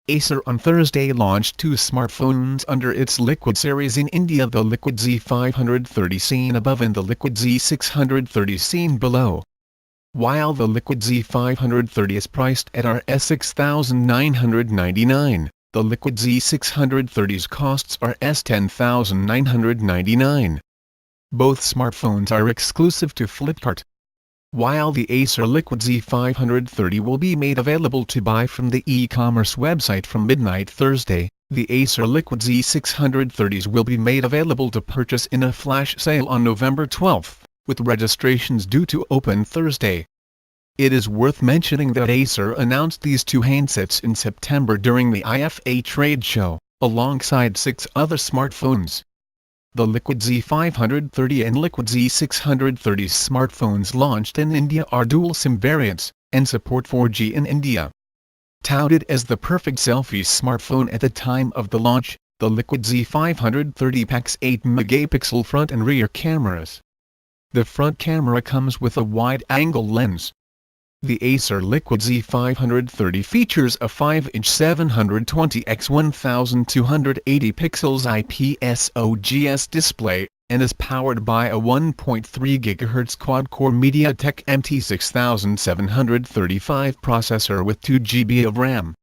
Acer on Thursday launched two smartphones under its Liquid series in India, the Liquid Z530 seen above and the Liquid Z630 seen below. While the Liquid Z530 is priced at Rs 6,999, the Liquid Z630's costs are Rs 10,999. Both smartphones are exclusive to Flipkart. While the Acer Liquid Z530 will be made available to buy from the e-commerce website from midnight Thursday, the Acer Liquid Z630s will be made available to purchase in a flash sale on November 12, with registrations due to open Thursday. It is worth mentioning that Acer announced these two handsets in September during the IFA trade show, alongside 6 other smartphones. The Liquid Z530 and Liquid Z630 smartphones launched in India are dual SIM variants, and support 4G in India. Touted as the perfect selfie smartphone at the time of the launch, the Liquid Z530 packs 8-megapixel front and rear cameras. The front camera comes with a wide-angle lens. The Acer Liquid Z530 features a 5-inch 720x1280 pixels IPS OGS display, and is powered by a 1.3 GHz quad-core MediaTek MT6735 processor with 2 GB of RAM.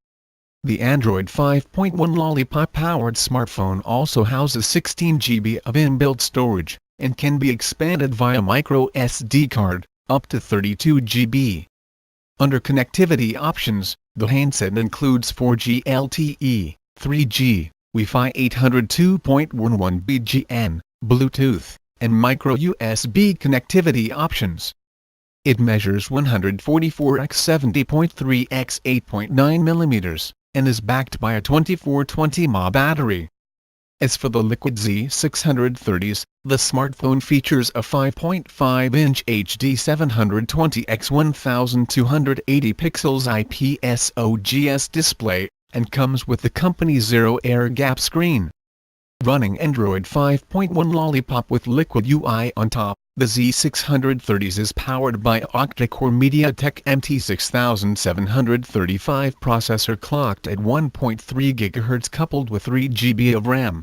The Android 5.1 Lollipop-powered smartphone also houses 16 GB of inbuilt storage, and can be expanded via micro SD card, up to 32 GB. Under connectivity options, the handset includes 4G LTE, 3G, Wi-Fi 802.11 BGN, Bluetooth, and micro USB connectivity options. It measures 144 x 70.3 x 8.9 mm, and is backed by a 2420 mAh battery. As for the Liquid Z630s, the smartphone features a 5.5-inch HD 720x1280 pixels IPS OGS display, and comes with the company's Zero Air Gap screen. Running Android 5.1 Lollipop with Liquid UI on top, the Z630s is powered by octa-core MediaTek MT6735 processor clocked at 1.3 GHz coupled with 3 GB of RAM.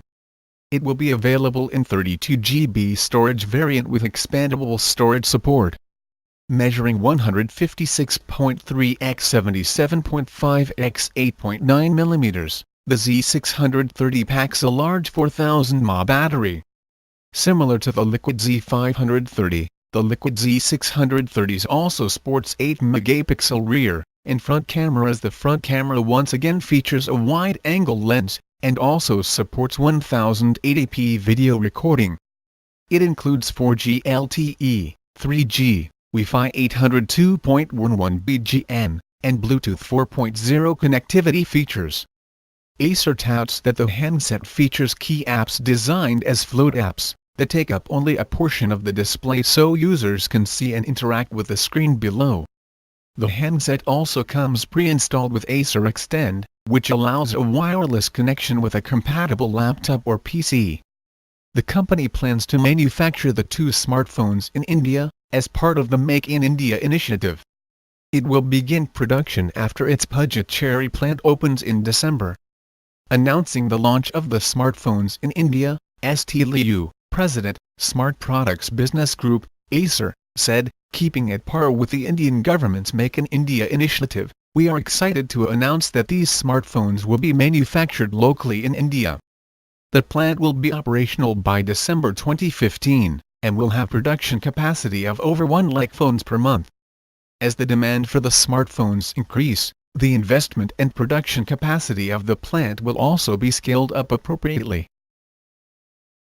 It will be available in 32 GB storage variant with expandable storage support. Measuring 156.3 x 77.5 x 8.9 mm, the Z630 packs a large 4000 mAh battery. Similar to the Liquid Z530, the Liquid Z630s also sports 8-megapixel rear and front cameras. The front camera once again features a wide-angle lens, and also supports 1080p video recording. It includes 4G LTE, 3G, Wi-Fi 802.11 BGN, and Bluetooth 4.0 connectivity features. Acer touts that the handset features key apps designed as float apps, that take up only a portion of the display so users can see and interact with the screen below. The handset also comes pre-installed with Acer Extend, which allows a wireless connection with a compatible laptop or PC. The company plans to manufacture the two smartphones in India, as part of the Make in India initiative. It will begin production after its Puducherry plant opens in December. Announcing the launch of the smartphones in India, St. Liu, President, Smart Products Business Group, Acer, said, keeping at par with the Indian government's Make in India initiative, we are excited to announce that these smartphones will be manufactured locally in India. The plant will be operational by December 2015, and will have production capacity of over 1 lakh phones per month. As the demand for the smartphones increase, the investment and production capacity of the plant will also be scaled up appropriately.